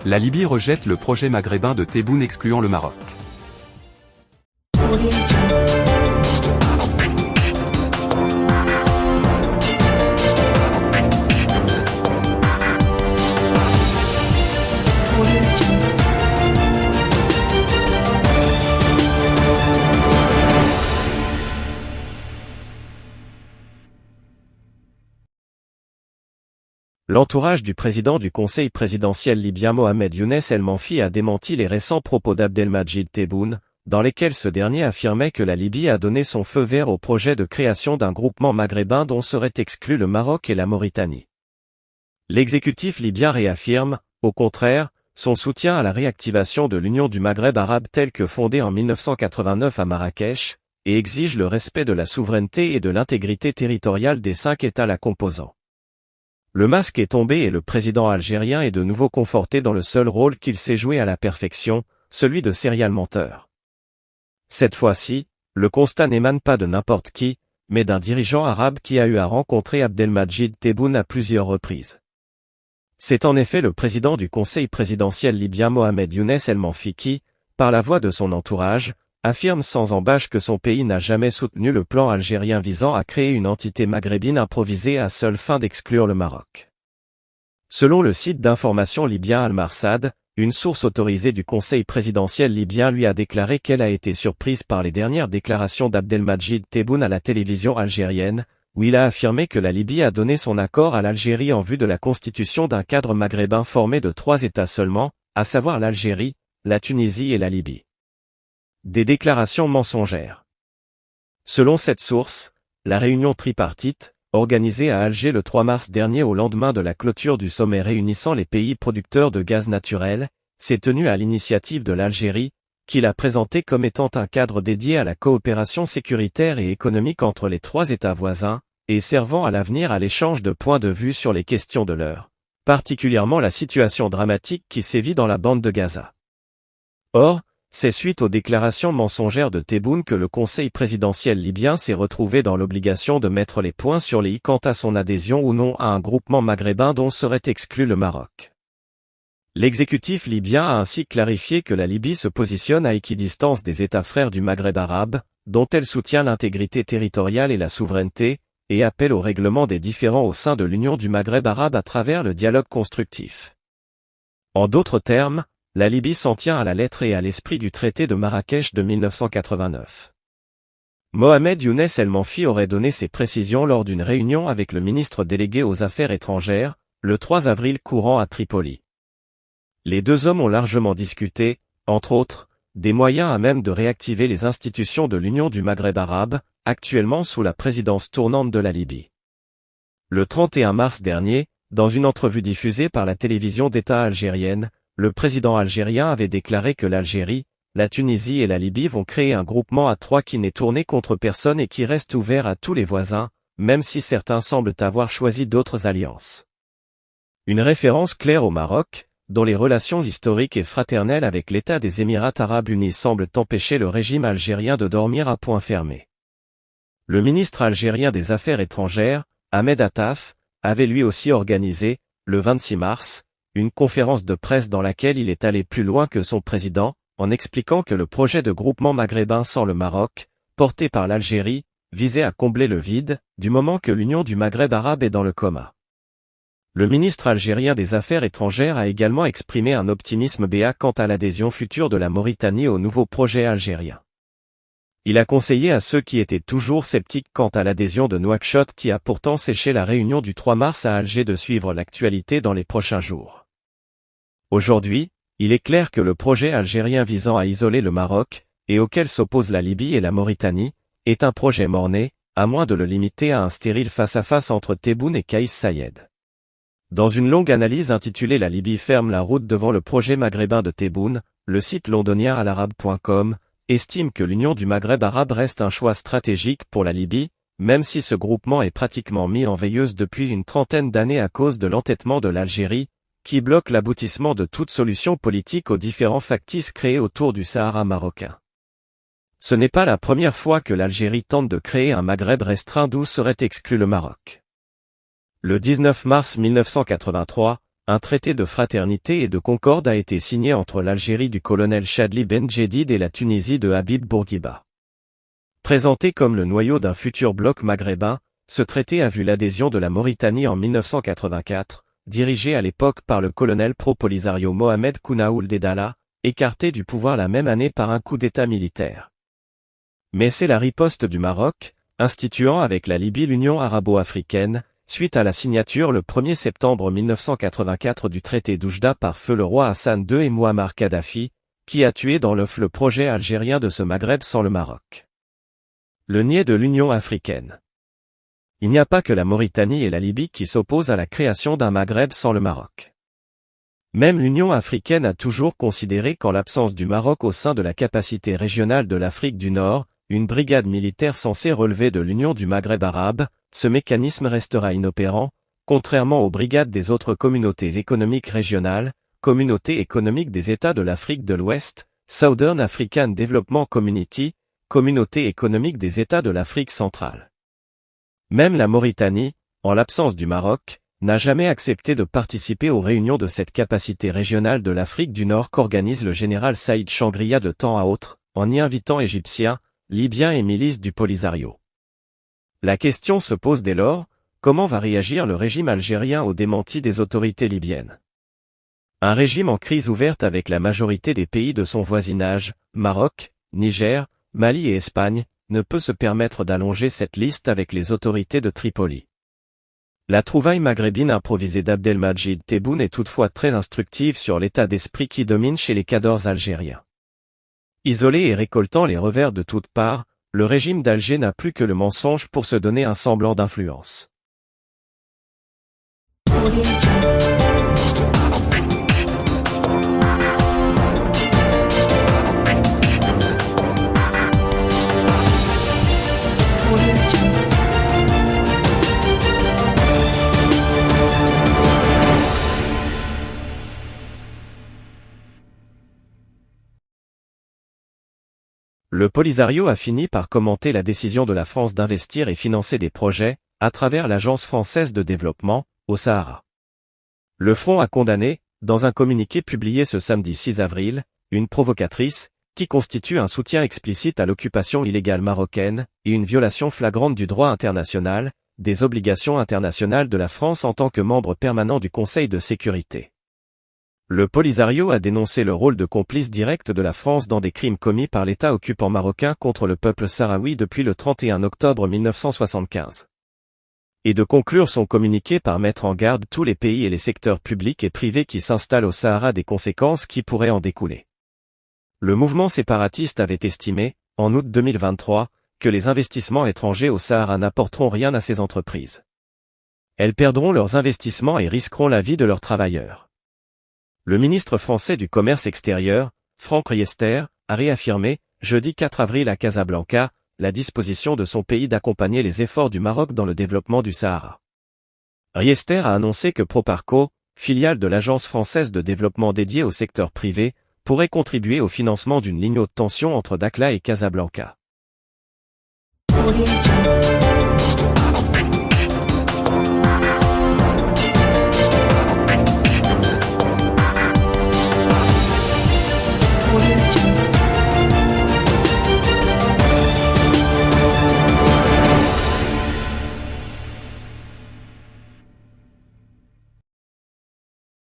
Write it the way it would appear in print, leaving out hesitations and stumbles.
La Libye rejette le projet maghrébin de Tebboune excluant le Maroc. L'entourage du président du Conseil présidentiel libyen Mohamed Younes El Menfi a démenti les récents propos d'Abdelmadjid Tebboune, dans lesquels ce dernier affirmait que la Libye a donné son feu vert au projet de création d'un groupement maghrébin dont seraient exclus le Maroc et la Mauritanie. L'exécutif libyen réaffirme, au contraire, son soutien à la réactivation de l'Union du Maghreb arabe telle que fondée en 1989 à Marrakech, et exige le respect de la souveraineté et de l'intégrité territoriale des 5 États la composant. Le masque est tombé et le président algérien est de nouveau conforté dans le seul rôle qu'il sait jouer à la perfection, celui de serial menteur. Cette fois-ci, le constat n'émane pas de n'importe qui, mais d'un dirigeant arabe qui a eu à rencontrer Abdelmadjid Tebboune à plusieurs reprises. C'est en effet le président du Conseil présidentiel libyen Mohamed Younes El Menfi qui, par la voix de son entourage, affirme sans embâche que son pays n'a jamais soutenu le plan algérien visant à créer une entité maghrébine improvisée à seule fin d'exclure le Maroc. Selon le site d'information libyen Al-Marsad, une source autorisée du Conseil présidentiel libyen lui a déclaré qu'elle a été surprise par les dernières déclarations d'Abdelmadjid Tebboune à la télévision algérienne, où il a affirmé que la Libye a donné son accord à l'Algérie en vue de la constitution d'un cadre maghrébin formé de 3 États seulement, à savoir l'Algérie, la Tunisie et la Libye. Des déclarations mensongères. Selon cette source, la réunion tripartite, organisée à Alger le 3 mars dernier au lendemain de la clôture du sommet réunissant les pays producteurs de gaz naturel, s'est tenue à l'initiative de l'Algérie, qui l'a présenté comme étant un cadre dédié à la coopération sécuritaire et économique entre les 3 États voisins, et servant à l'avenir à l'échange de points de vue sur les questions de l'heure, particulièrement la situation dramatique qui sévit dans la bande de Gaza. Or, c'est suite aux déclarations mensongères de Tebboune que le Conseil présidentiel libyen s'est retrouvé dans l'obligation de mettre les points sur les i quant à son adhésion ou non à un groupement maghrébin dont serait exclu le Maroc. L'exécutif libyen a ainsi clarifié que la Libye se positionne à équidistance des États frères du Maghreb arabe, dont elle soutient l'intégrité territoriale et la souveraineté, et appelle au règlement des différends au sein de l'Union du Maghreb arabe à travers le dialogue constructif. En d'autres termes, la Libye s'en tient à la lettre et à l'esprit du traité de Marrakech de 1989. Mohamed Younes El Menfi aurait donné ces précisions lors d'une réunion avec le ministre délégué aux Affaires étrangères, le 3 avril courant à Tripoli. Les deux hommes ont largement discuté, entre autres, des moyens à même de réactiver les institutions de l'Union du Maghreb arabe, actuellement sous la présidence tournante de la Libye. Le 31 mars dernier, dans une entrevue diffusée par la télévision d'État algérienne, le président algérien avait déclaré que l'Algérie, la Tunisie et la Libye vont créer un groupement à 3 qui n'est tourné contre personne et qui reste ouvert à tous les voisins, même si certains semblent avoir choisi d'autres alliances. Une référence claire au Maroc, dont les relations historiques et fraternelles avec l'État des Émirats arabes unis semblent empêcher le régime algérien de dormir à point fermé. Le ministre algérien des Affaires étrangères, Ahmed Attaf, avait lui aussi organisé, le 26 mars, une conférence de presse dans laquelle il est allé plus loin que son président, en expliquant que le projet de groupement maghrébin sans le Maroc, porté par l'Algérie, visait à combler le vide, du moment que l'Union du Maghreb arabe est dans le coma. Le ministre algérien des Affaires étrangères a également exprimé un optimisme béat quant à l'adhésion future de la Mauritanie au nouveau projet algérien. Il a conseillé à ceux qui étaient toujours sceptiques quant à l'adhésion de Nouakchott qui a pourtant séché la réunion du 3 mars à Alger de suivre l'actualité dans les prochains jours. Aujourd'hui, il est clair que le projet algérien visant à isoler le Maroc, et auquel s'opposent la Libye et la Mauritanie, est un projet mort-né, à moins de le limiter à un stérile face-à-face entre Tebboune et Kais Saied. Dans une longue analyse intitulée La Libye ferme la route devant le projet maghrébin de Tebboune, le site londonien alarabe.com estime que l'Union du Maghreb arabe reste un choix stratégique pour la Libye, même si ce groupement est pratiquement mis en veilleuse depuis une trentaine d'années à cause de l'entêtement de l'Algérie, qui bloque l'aboutissement de toute solution politique aux différents factices créés autour du Sahara marocain. Ce n'est pas la première fois que l'Algérie tente de créer un Maghreb restreint d'où serait exclu le Maroc. Le 19 mars 1983, un traité de fraternité et de concorde a été signé entre l'Algérie du colonel Chadli Ben Djedid et la Tunisie de Habib Bourguiba. Présenté comme le noyau d'un futur bloc maghrébin, ce traité a vu l'adhésion de la Mauritanie en 1984, dirigée à l'époque par le colonel pro-Polisario Mohamed Kouna Ould Dedala, écarté du pouvoir la même année par un coup d'État militaire. Mais c'est la riposte du Maroc, instituant avec la Libye l'Union arabo-africaine, suite à la signature le 1er septembre 1984 du traité d'Oujda par feu le roi Hassan II et Mouammar Kadhafi, qui a tué dans l'œuf le projet algérien de ce Maghreb sans le Maroc. Le niais de l'Union africaine. Il n'y a pas que la Mauritanie et la Libye qui s'opposent à la création d'un Maghreb sans le Maroc. Même l'Union africaine a toujours considéré qu'en l'absence du Maroc au sein de la capacité régionale de l'Afrique du Nord, une brigade militaire censée relever de l'Union du Maghreb arabe, ce mécanisme restera inopérant, contrairement aux brigades des autres communautés économiques régionales, Communauté économique des États de l'Afrique de l'Ouest, Southern African Development Community, Communauté économique des États de l'Afrique centrale. Même la Mauritanie, en l'absence du Maroc, n'a jamais accepté de participer aux réunions de cette capacité régionale de l'Afrique du Nord qu'organise le général Saïd Changria de temps à autre, en y invitant Égyptiens, Libyens et milices du Polisario. La question se pose dès lors, comment va réagir le régime algérien au démenti des autorités libyennes? Un régime en crise ouverte avec la majorité des pays de son voisinage, Maroc, Niger, Mali et Espagne, ne peut se permettre d'allonger cette liste avec les autorités de Tripoli. La trouvaille maghrébine improvisée d'Abdelmajid Tebboune est toutefois très instructive sur l'état d'esprit qui domine chez les cadors algériens. Isolé et récoltant les revers de toutes parts, le régime d'Alger n'a plus que le mensonge pour se donner un semblant d'influence. Le Polisario a fini par commenter la décision de la France d'investir et financer des projets, à travers l'Agence française de développement, au Sahara. Le Front a condamné, dans un communiqué publié ce samedi 6 avril, une provocatrice, qui constitue un soutien explicite à l'occupation illégale marocaine, et une violation flagrante du droit international, des obligations internationales de la France en tant que membre permanent du Conseil de sécurité. Le Polisario a dénoncé le rôle de complice direct de la France dans des crimes commis par l'État occupant marocain contre le peuple sahraoui depuis le 31 octobre 1975. Et de conclure son communiqué par mettre en garde tous les pays et les secteurs publics et privés qui s'installent au Sahara des conséquences qui pourraient en découler. Le mouvement séparatiste avait estimé, en août 2023, que les investissements étrangers au Sahara n'apporteront rien à ces entreprises. Elles perdront leurs investissements et risqueront la vie de leurs travailleurs. Le ministre français du Commerce extérieur, Franck Riester, a réaffirmé, jeudi 4 avril à Casablanca, la disposition de son pays d'accompagner les efforts du Maroc dans le développement du Sahara. Riester a annoncé que Proparco, filiale de l'Agence française de développement dédiée au secteur privé, pourrait contribuer au financement d'une ligne haute tension entre Dakhla et Casablanca.